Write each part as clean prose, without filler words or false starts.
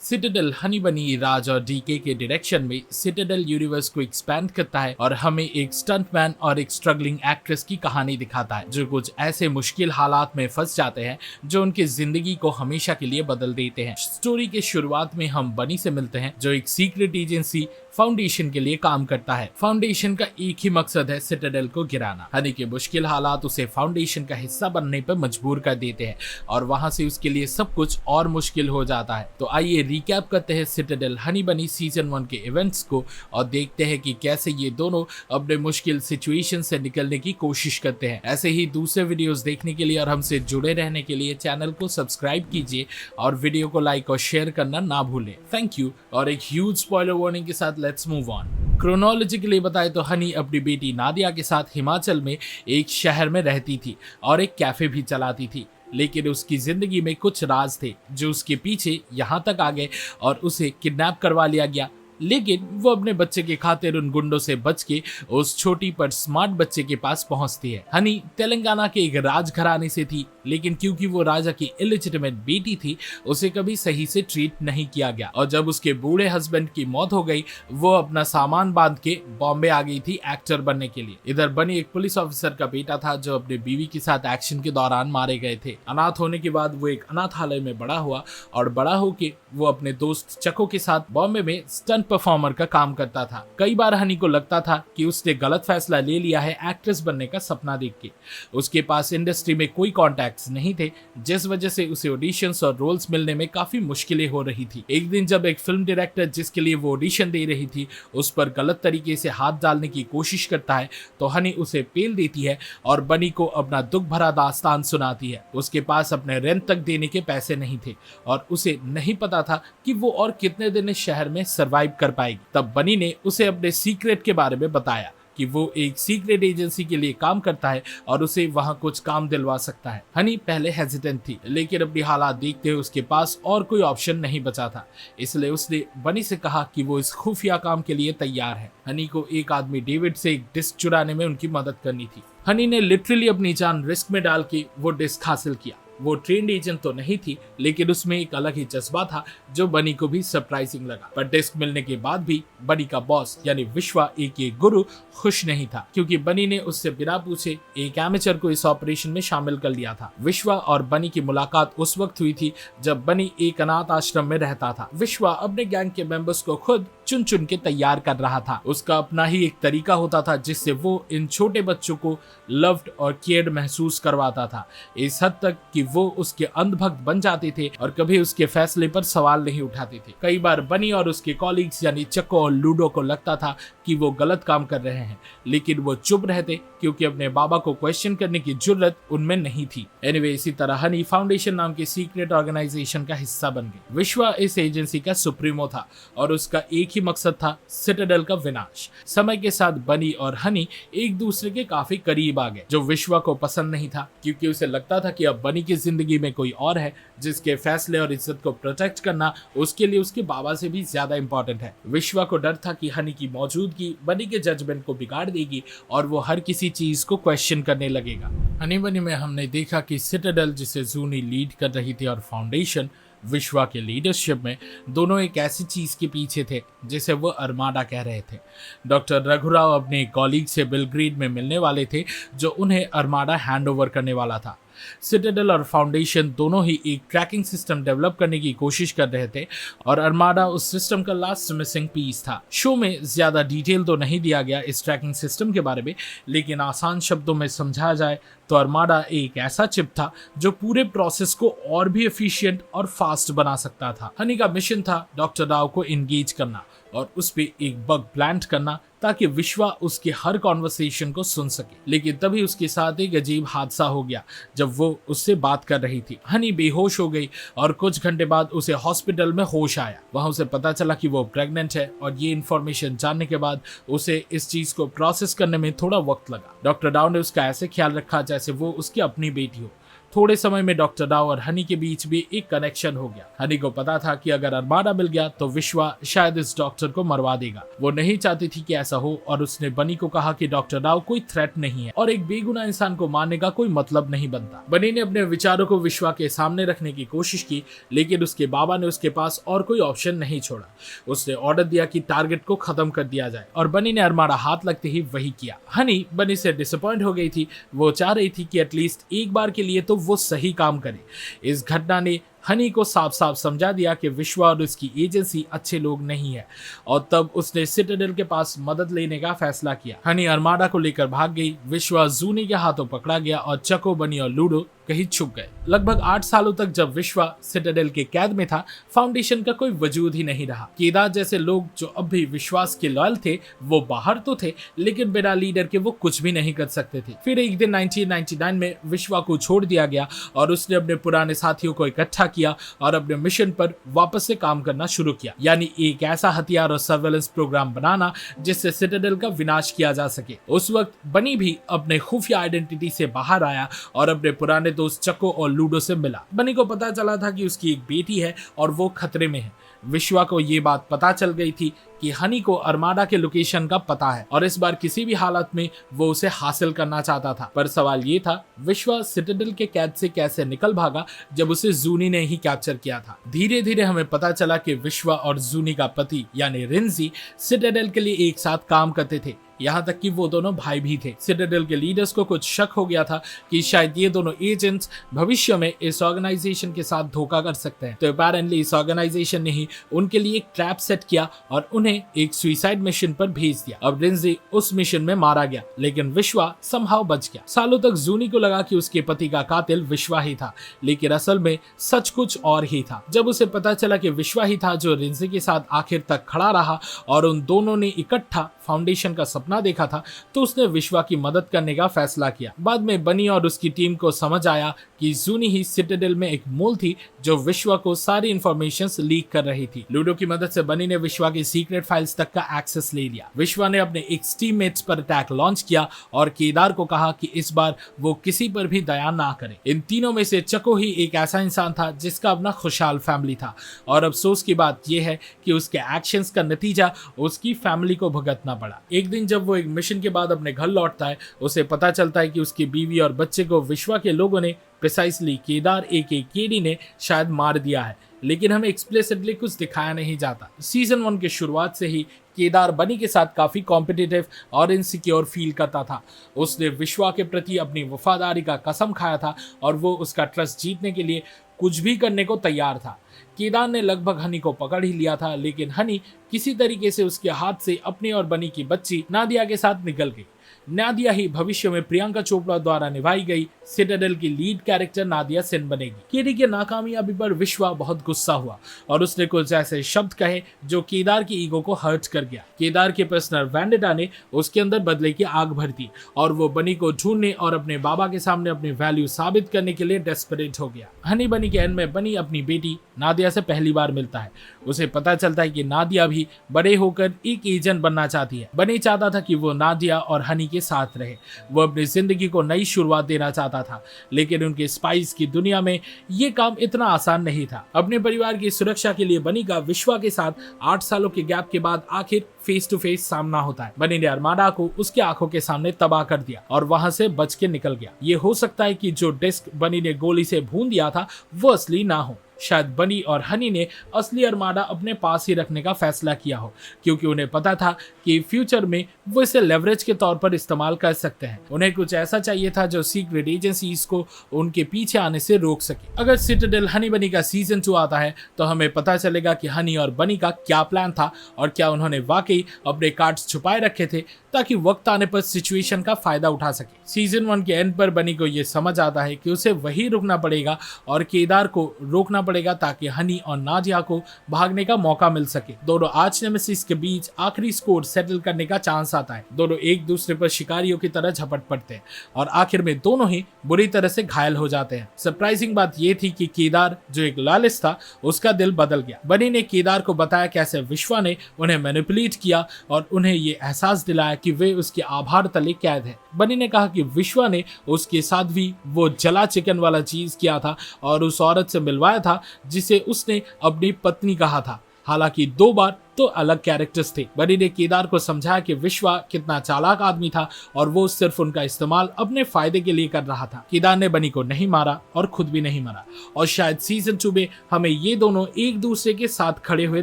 Citadel Honey बनी राज और DK के डायरेक्शन में सिटाडेल यूनिवर्स को एक्सपैंड करता है और हमें एक स्टंटमैन और एक स्ट्रगलिंग एक्ट्रेस की कहानी दिखाता है जो कुछ ऐसे मुश्किल हालात में फंस जाते हैं जो उनकी जिंदगी को हमेशा के लिए बदल देते हैं। स्टोरी के शुरुआत में हम बनी से मिलते हैं जो एक सीक्रेट एजेंसी फाउंडेशन के लिए काम करता है। फाउंडेशन का एक ही मकसद है सिटाडेल को गिराना। हनी के मुश्किल हालात उसे फाउंडेशन का हिस्सा बनने पर मजबूर कर देते हैं और वहां से उसके लिए सब कुछ और मुश्किल हो जाता है। तो आइए रिकैप करते हैं सिटाडेल हनी बनी सीजन 1 के इवेंट्स को और देखते हैं कि कैसे ये दोनों अपने मुश्किल सिचुएशन से निकलने की कोशिश करते हैं। ऐसे ही दूसरे वीडियोस देखने के लिए और हमसे जुड़े रहने के लिए चैनल को सब्सक्राइब कीजिए और वीडियो को लाइक और शेयर करना ना भूलें। Thank you. और एक ह्यूज स्पॉइलर वार्निंग के साथ लेट्स मूव ऑन। क्रोनोलॉजिकली बताए तो हनी अपनी बेटी नादिया के साथ हिमाचल में एक शहर में रहती थी और एक कैफे भी चलाती थी, लेकिन उसकी जिंदगी में कुछ राज थे जो उसके पीछे यहाँ तक आ गए और उसे किडनैप करवा लिया गया। लेकिन वो अपने बच्चे के खातिर उन गुंडों से बच के उस छोटी पर स्मार्ट बच्चे के पास पहुंचती है। हनी तेलंगाना के एक राजघराने से थी, लेकिन क्योंकि वो राजा की इलिजिटिमेट बेटी थी उसे कभी सही से ट्रीट नहीं किया गया और जब उसके बूढ़े हस्बैंड की मौत हो गई वो अपना सामान बांध के बॉम्बे आ गई थी एक्टर बनने के लिए। इधर बनी एक पुलिस ऑफिसर का बेटा था जो अपने बीवी के साथ एक्शन के दौरान मारे गए थे। अनाथ होने के बाद वो एक अनाथालय में बड़ा हुआ और बड़ा होके वो अपने दोस्त चको के साथ बॉम्बे में स्टंट परफॉर्मर का काम करता था। कई बार हनी को लगता था कि उसने गलत फैसला ले लिया है एक्ट्रेस बनने का सपना देख के। उसके पास इंडस्ट्री में कोई कॉन्टैक्ट्स नहीं थे जिस वजह से उसे ऑडिशंस और रोल्स मिलने में काफी मुश्किलें हो रही थी। एक दिन जब एक फिल्म डायरेक्टर जिसके लिए वो ऑडिशन दे रही थी उस पर गलत तरीके से हाथ डालने की कोशिश करता है तो हनी उसे पेल देती है और बनी को अपना दुख भरा दास्तान सुनाती है। उसके पास अपने रेंट तक देने के पैसे नहीं थे और उसे नहीं पता था कि वो और कितने दिन इस शहर में सरवाइव कर पाएगी। तब बनी ने उसे अपने सीक्रेट के बारे में बताया कि वो एक सीक्रेट एजेंसी के लिए काम करता है और उसे वहां कुछ काम दिलवा सकता है। हनी पहले हेजिटेंट थी, लेकिन अपनी हालात देखते हुए उसके पास और कोई ऑप्शन नहीं बचा था, इसलिए उसने बनी से कहा कि वो इस खुफिया काम के लिए तैयार है। हनी को एक आदमी डेविड से एक डिस्क चुराने में उनकी मदद करनी थी। हनी ने लिटरली अपनी जान रिस्क में डाल के वो डिस्क हासिल किया। वो ट्रेंड एजेंट तो नहीं थी, लेकिन उसमें एक अलग ही जज्बा था जो बनी को भी सरप्राइजिंग लगा। पर डिस्क मिलने के बाद भी बनी का बॉस यानी विश्वा एक गुरु खुश नहीं था, क्योंकि बनी ने उससे बिना पूछे एक एमेचर को इस ऑपरेशन में शामिल कर लिया था। विश्वा और बनी की मुलाकात उस वक्त हुई थी जब बनी एक अनाथ आश्रम में रहता था। विश्वा अपने गैंग के मेंबर्स को खुद चुन चुन के तैयार कर रहा था। उसका अपना ही एक तरीका होता था जिससे वो इन छोटे बच्चों को लव्ड और केयर्ड महसूस करवाता था, इस हद तक कि वो उसके अंधभक्त बन जाते थे और कभी उसके फैसले पर सवाल नहीं उठाते थे। कई बार बनी और उसके कॉलीग्स यानी चको और लूडो को लगता था कि वो गलत काम कर रहे हैं, लेकिन वो चुप रहते क्योंकि अपने बाबा को क्वेश्चन करने की जुर्रत उनमें नहीं थी। एनीवे, इसी तरह हनी फाउंडेशन नाम के सीक्रेट ऑर्गेनाइजेशन का हिस्सा बन गई। विश्वा इस एजेंसी का सुप्रीमो था और उसका एक ही मकसद था सिटाडेल का विनाश। समय के साथ बनी और हनी एक दूसरे के काफी करीब आ गए, जो विश्वा को पसंद नहीं था, क्योंकि उसे लगता था कि अब बनी की जिंदगी में कोई और है जिसके फैसले और इज्जत को प्रोटेक्ट करना उसके लिए उसके बाबा से भी ज्यादा इंपॉर्टेंट है। विश्वा को डर था कि हनी की मौजूदगी बनी के जजमेंट को बिगाड़ देगी और वो हर किसी चीज को क्वेश्चन करने लगेगा। हनी बनी में हमने देखा कि सिटाडेल जिसे जूनी लीड कर रही थी और फाउंडेशन विश्वा के लीडरशिप में दोनों एक ऐसी चीज के पीछे थे जिसे वो अरमाडा कह रहे थे। डॉक्टर रघुराव अपने कॉलीग से बेलग्रेड में मिलने वाले थे जो उन्हें अरमाडा हैंडओवर करने वाला था। सिटाडेल और फाउंडेशन दोनों ही एक ट्रैकिंग सिस्टम डेवलप करने की कोशिश कर रहे थे और अरमाडा उस सिस्टम का लास्ट मिसिंग पीस था। शो में ज्यादा डिटेल तो नहीं दिया गया इस ट्रैकिंग सिस्टम के बारे में, लेकिन आसान शब्दों में समझाया जाए तो अरमाडा एक ऐसा चिप था जो पूरे प्रोसेस को और भी एफिशिएंट और फास्ट बना सकता था। हनी का मिशन था डॉक्टर राव को एंगेज करना और उस पे एक बग प्लांट करना ताकि विश्वा उसके हर कॉन्वर्सेशन को सुन सके। लेकिन तभी उसके साथ एक अजीब हादसा हो गया जब वो उससे बात कर रही थी। हनी बेहोश हो गई और कुछ घंटे बाद उसे हॉस्पिटल में होश आया। वहां उसे पता चला कि वो प्रेग्नेंट है और ये इन्फॉर्मेशन जानने के बाद उसे इस चीज को प्रोसेस करने में थोड़ा वक्त लगा। डॉक्टर डाउ ने उसका ऐसे ख्याल रखा जैसे वो उसकी अपनी बेटी हो। थोड़े समय में डॉक्टर राव और हनी के बीच भी एक कनेक्शन हो गया। हनी को पता था कि अगर अरमाडा मिल गया तो विश्वा शायद इस डॉक्टर को मरवा देगा। वो नहीं चाहती थी कि ऐसा हो और उसने बनी को कहा कि डॉक्टर राव कोई थ्रेट नहीं है और एक बेगुनाह इंसान को मारने का कोई मतलब नहीं बनता। बनी ने अपने विचारों को विश्वा के सामने रखने की कोशिश की, लेकिन उसके बाबा ने उसके पास और कोई ऑप्शन नहीं छोड़ा। उसने ऑर्डर दिया कि टारगेट को खत्म कर दिया जाए और बनी ने अरमाडा हाथ लगते ही वही किया। हनी बनी से डिसअपॉइंट हो गई थी। वो चाह रही थी कि एटलीस्ट एक बार के लिए तो वो सही काम करे। इस घटना ने हनी को साफ साफ समझा दिया कि विश्वा और उसकी एजेंसी अच्छे लोग नहीं है और तब उसने सिटाडेल के पास मदद लेने का फैसला किया। हनी अरमाडा को लेकर भाग गई। विश्वा जूनी के हाथों पकड़ा गया और चको, बनी और लूडो कहीं छुप गए। लगभग 8 सालों तक जब विश्वा सिटाडेल के कैद में था, फाउंडेशन का कोई वजूद ही नहीं रहा। केदार जैसे लोग जो अब भी विश्वास के लॉयल थे, वो बाहर तो थे लेकिन बिना लीडर के वो कुछ भी नहीं कर सकते थे। फिर एक दिन 1999 में विश्वा को छोड़ दिया गया और उसने अपने पुराने साथियों को इकट्ठा किया और अपने मिशन पर वापस से काम करना शुरू किया, यानी एक ऐसा हथियार और सर्वेलेंस प्रोग्राम बनाना जिससे सिटाडेल का विनाश किया जा सके। उस वक्त बनी भी अपने खुफिया आइडेंटिटी से बाहर आया और अपने पुराने दोस्त चको और लूडो से मिला। बनी को पता चला था कि उसकी एक बेटी है और वो खतरे में है। विश्वा को ये बात पता चल गई थी कि हनी को अरमाडा के लोकेशन का पता है और इस बार किसी भी हालत में वो उसे हासिल करना चाहता था। पर सवाल ये था, विश्वा सिटाडेल के कैद से कैसे निकल भागा जब उसे जूनी ने ही कैप्चर किया था। धीरे धीरे हमें पता चला कि विश्वा और जूनी का पति यानी रिंजी सिटाडेल के लिए एक साथ काम करते थे। यहाँ तक कि वो दोनों भाई भी थे। सिटाडेल के लीडर्स को कुछ शक हो गया था कि शायद ये दोनों एजेंट्स भविष्य में इस ऑर्गेनाइजेशन के साथ धोखा कर सकते हैं। तो अपेरेंटली इस ऑर्गेनाइजेशन ने ही उनके लिए एक ट्रैप सेट किया और उन्हें एक सुसाइड मिशन पर भेज दिया। अब रिंजी उस मिशन में मारा गया, लेकिन विश्वा समहाउ बच गया। सालों तक जूनी को लगा कि उसके पति का कातिल विश्वा ही था, लेकिन असल में सच कुछ और ही था। जब उसे पता चला कि विश्वा ही था जो रिंजी के साथ आखिर तक खड़ा रहा और उन दोनों ने इकट्ठा फाउंडेशन का सपना देखा था, तो उसने विश्वा की मदद करने का फैसला किया। बाद में बनी और उसकी टीम को समझ आया कि जूनी ही सिटाडेल में एक मोल थी जो विश्वा को सारी इंफॉर्मेशन लीक कर रही थी। लूडो की मदद से बनी ने विश्वा की सीक्रेट फाइल्स तक का एक्सेस ले लिया। विश्वा ने अपने एक्स टीममेट्स पर अटैक लॉन्च किया और केदार को कहा कि इस बार वो किसी पर भी दया ना करे। इन तीनों में से चको ही एक ऐसा इंसान था जिसका अपना खुशहाल फैमिली था और अफसोस की बात यह है कि उसके एक्शंस का नतीजा उसकी फैमिली को भुगतना पड़ा। एक दिन जब वो एक मिशन के बाद अपने घर लौटता है, उसे पता चलता है कि उसकी बीवी और बच्चे को विश्वा के लोगों ने, प्रिसाइसली केदार एके केडी ने शायद मार दिया है, लेकिन हमें एक्सप्लिसिटली कुछ दिखाया नहीं जाता। सीजन 1 की शुरुआत से ही केदार बनी के साथ काफी कॉम्पिटिटिव और इनसिक्योर फील करता था। उसने विश्वा के प्रति अपनी वफादारी का कसम खाया था और वो उसका ट्रस्ट जीतने के लिए कुछ भी करने को तैयार था। केदार ने लगभग हनी को पकड़ ही लिया था, लेकिन हनी किसी तरीके से उसके हाथ से अपनी और बनी की बच्ची नादिया के साथ निकल गई। नादिया ही भविष्य में प्रियंका चोपड़ा द्वारा निभाई गई सिटाडेल की लीड कैरेक्टर नादिया सेन बनेगी। केडी की नाकामयाबी पर विश्वा बहुत गुस्सा हुआ और उसने कुछ ऐसे शब्द कहे जो केदार की ईगो को हर्ट कर गया। केदार के पर्सनल वैंडेटा ने उसके अंदर बदले की आग भर दी और वो बनी को ढूंढने और अपने बाबा के सामने अपनी वैल्यू साबित करने के लिए डेस्परेट हो गया। हनी बनी के एंड में बनी अपनी बेटी नादिया से पहली बार मिलता है। उसे पता चलता है कि नादिया भी बड़े होकर एक एजेंट बनना चाहती है। बनी चाहता था कि वो नादिया और हनी के साथ रहे। वो अपनी जिंदगी को नई शुरुआत देना चाहता था, लेकिन उनके स्पाइस की दुनिया में ये काम इतना आसान नहीं था। अपने परिवार की सुरक्षा के लिए बनी का विश्वा के साथ 8 सालों के गैप के बाद आखिर फेस टू फेस सामना होता है। बनी ने अरमाडा को उसके आंखों के सामने तबाह कर दिया और वहां से बच के निकल गया। ये हो सकता है कि जो डिस्क बनी ने गोली से भून दिया था वो असली ना हो। शायद बनी और हनी ने असली अरमाडा अपने पास ही रखने का फैसला किया हो, क्योंकि उन्हें पता था कि फ्यूचर में वो इसे लेवरेज के तौर पर इस्तेमाल कर सकते हैं। उन्हें कुछ ऐसा चाहिए था जो सीक्रेट एजेंसीज को उनके पीछे आने से रोक सके। अगर सिटाडेल हनी बनी का सीजन 2 आता है तो हमें पता चलेगा कि हनी और बनी का क्या प्लान था और क्या उन्होंने वाकई अपने कार्ड्स छुपाए रखे थे ताकि वक्त आने पर सिचुएशन का फायदा उठा सके। सीजन 1 के एंड पर बनी को यह समझ आता है कि उसे वही रुकना पड़ेगा और केदार को रोकना पड़ेगा ताकि हनी और नादिया को भागने का मौका मिल सके। दोनों आर्च नेमेसिस के बीच आखिरी स्कोर सेटल करने का चांस आता है। दोनों एक दूसरे पर शिकारियों की तरह झपट पड़ते हैं और आखिर में दोनों ही बुरी तरह से घायल हो जाते हैं। सरप्राइजिंग बात यह थी कि केदार जो एक लालिस था उसका दिल बदल गया। बनी ने केदार को बताया कैसे विश्वा ने उन्हें मैनिपुलेट किया और उन्हें ये एहसास दिलाया कि वे उसके आभार तले कैद है। बनी ने कहा कि विश्वा ने उसके साथ भी वो जला चिकन वाला चीज किया था और उस औरत से मिलवाया था जिसे उसने अपनी पत्नी कहा था। हालांकि 2 बार तो अलग कैरेक्टर्स थे। बनी ने केदार को समझाया कि विश्वा कितना चालाक आदमी था और वो सिर्फ उनका इस्तेमाल अपने फायदे के लिए कर रहा था। केदार ने बनी को नहीं मारा और खुद भी नहीं मरा और शायद सीजन 2 में हमें ये दोनों एक दूसरे के साथ खड़े हुए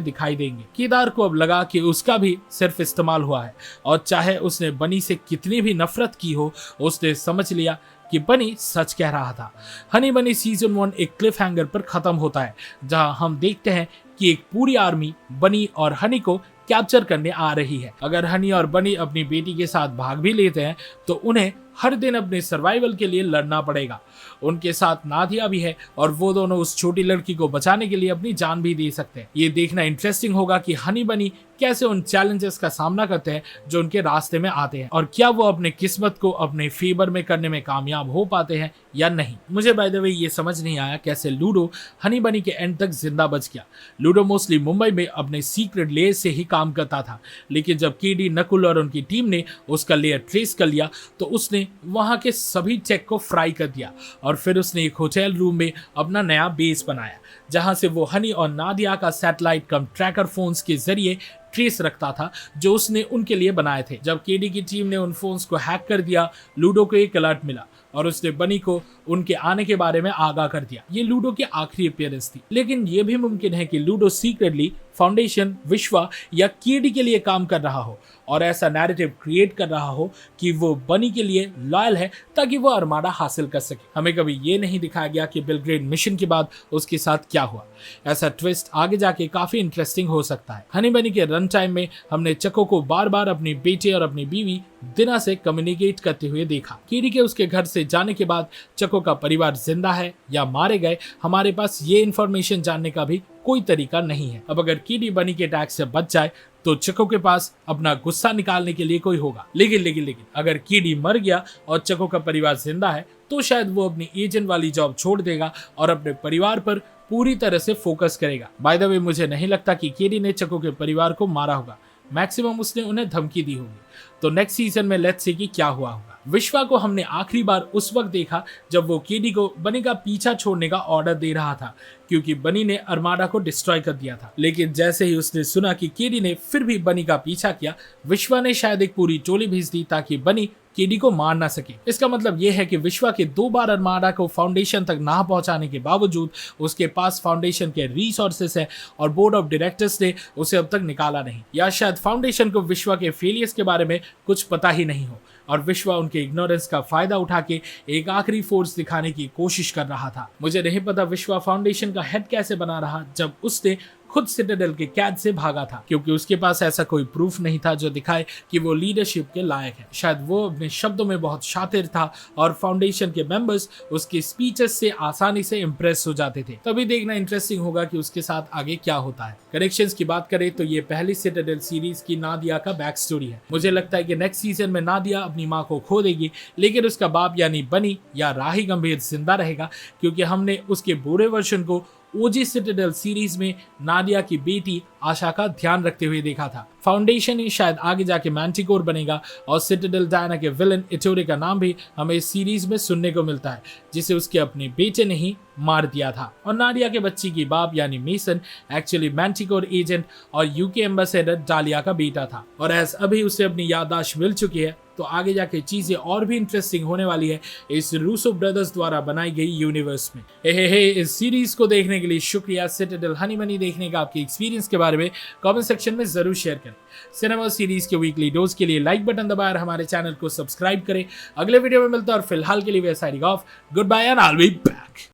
दिखाई देंगे। केदार को अब लगा कि उसका भी सिर्फ इस्तेमाल हुआ है और चाहे उसने बनी से कितनी भी नफरत की हो, उसने समझ लिया कि बनी सच कह रहा था। हनी बनी सीजन 1 एक क्लिफ हैंगर पर खत्म होता है जहां हम देखते हैं कि एक पूरी आर्मी बनी और हनी को कैप्चर करने आ रही है। अगर हनी और बनी अपनी बेटी के साथ भाग भी लेते हैं तो उन्हें हर दिन अपने सर्वाइवल के लिए लड़ना पड़ेगा। उनके साथ नादिया भी है और वो दोनों उस छोटी लड़की को बचाने के लिए अपनी जान भी दे सकते हैं। ये देखना इंटरेस्टिंग होगा कि हनी बनी कैसे उन चैलेंजेस का सामना करते हैं जो उनके रास्ते में आते हैं और क्या वो अपने किस्मत को अपने फेवर में करने में कामयाब हो पाते हैं या नहीं। मुझे बाय द वे ये समझ नहीं आया कैसे लूडो हनी बनी के एंड तक जिंदा बच गया। लूडो मोस्टली मुंबई में अपने सीक्रेट लेयर से ही काम करता था, लेकिन जब केडी, नकुल और उनकी टीम ने उसका लेयर ट्रेस कर लिया तो उसने वहां के सभी टेक को फ्राई कर दिया और फिर उसने एक होटल रूम में अपना नया बेस बनाया जहां से वो हनी और नादिया का सैटेलाइट कम ट्रैकर फोन्स के जरिए ट्रेस रखता था जो उसने उनके लिए बनाए थे। जब केडी की टीम ने उन फोन्स को हैक कर दिया, लूडो को एक अलर्ट मिला और उसने बनी को उनके आने के बारे में आगाह कर दिया। ये लूडो की आखिरी अपीयरेंस थी, लेकिन यह भी मुमकिन है कि लूडो सीक्रेटली फाउंडेशन, विश्वा या केडी के लिए काम कर रहा हो और ऐसा नैरेटिव क्रिएट कर रहा हो कि वो बनी के लिए लॉयल है ताकि वो अरमाडा हासिल कर सके। हमें कभी ये नहीं दिखाया गया कि बेलग्रेड मिशन के बाद उसके साथ क्या हुआ। ऐसा ट्विस्ट आगे जाके काफी इंटरेस्टिंग हो सकता है। हनी बनी के रन टाइम में हमने चको को बार बार अपनी बेटे और अपनी बीवी दिना से कम्युनिकेट करते हुए देखा। केडी के उसके घर से जाने के बाद चको का परिवार जिंदा है या मारे गए, हमारे पास ये इन्फॉर्मेशन जानने का भी कोई तरीका नहीं है। अब अगर केडी बनी के अटैक से बच जाए तो चको के पास अपना गुस्सा निकालने के लिए कोई होगा, लेकिन अगर केडी मर गया और चको का परिवार जिंदा है तो शायद वो अपनी एजेंट वाली जॉब छोड़ देगा और अपने परिवार पर पूरी तरह से फोकस करेगा। बाय द वे, मुझे नहीं लगता कि केडी ने चको के परिवार को मारा होगा, मैक्सिमम उसने उन्हें धमकी दी होगी। तो नेक्स्ट सीजन में लेट्स सी कि क्या हुआ होगा। विश्वा को हमने आखिरी बार उस वक्त देखा जब वो केडी को बनी का पीछा छोड़ने का ऑर्डर दे रहा था क्योंकि बनी ने अरमाडा को डिस्ट्रॉय कर दिया था। लेकिन जैसे ही उसने सुना कि केडी ने फिर भी बनी का पीछा किया, विश्वा ने शायद एक पूरी टोली भेज दी ताकि बनी केडी को मार ना सके। इसका मतलब यह है कि विश्वा के 2 बार अरमाडा को फाउंडेशन तक ना पहुंचाने के बावजूद उसके पास फाउंडेशन के रिसोर्सेस है और बोर्ड ऑफ डायरेक्टर्स ने उसे अब तक निकाला नहीं, या शायद फाउंडेशन को विश्वा के फेलियर्स के बारे में कुछ पता ही नहीं हो और विश्वा उनके इग्नोरेंस का फायदा उठा के एक आखिरी फोर्स दिखाने की कोशिश कर रहा था। मुझे नहीं पता विश्वा फाउंडेशन का हेड कैसे बना रहा जब उसने खुद सिटाडेल के कैद से भागा था, क्योंकि उसके पास ऐसा कोई प्रूफ नहीं था जो दिखाए कि वो लीडरशिप के लायक है। शायद वो अपने शब्दों में बहुत शातिर था और फाउंडेशन के मेंबर्स उसके स्पीचेस से आसानी से इंप्रेस हो जाते थे। तभी देखना इंटरेस्टिंग होगा कि उसके साथ आगे क्या होता है। कनेक्शंस की बात करें तो ये पहली सिटाडेल सीरीज की नादिया का बैक स्टोरी है। मुझे लगता है कि नेक्स्ट सीजन में नादिया अपनी माँ को खो देगी, लेकिन उसका बाप यानी बनी या राही गंभीर जिंदा रहेगा, क्योंकि हमने उसके बुरे वर्जन को ओजी सिटाडेल सीरीज में नादिया की बेटी आशा का ध्यान रखते हुए देखा था। फाउंडेशन ही शायद आगे जाके मैंटिकोर बनेगा और सिटाडेल डायना के विलन इटोरे का नाम भी हमें इस सीरीज में सुनने को मिलता है, जिसे उसके अपने बेटे ने ही मार दिया था। और नादिया के बच्ची की बाप यानी मेसन एक्चुअली मैंटिकोर एजेंट और यूके एम्बेसडर डालिया का बेटा था और एज अभी उसे अपनी याददाश्त मिल चुकी है, तो आगे जाके चीजें और भी इंटरेस्टिंग होने वाली है इस रूसो ब्रदर्स द्वारा बनाई गई यूनिवर्स में। इस सीरीज को देखने के लिए शुक्रिया। सिटाडेल हनी बनी देखने का आपके एक्सपीरियंस के बारे में कमेंट सेक्शन में जरूर शेयर करें। सिनेमा सीरीज के वीकली डोज के लिए लाइक बटन दबाएं और हमारे चैनल को सब्सक्राइब करें। अगले वीडियो में मिलता है और फिलहाल के लिए we signing off. Goodbye and I will be back.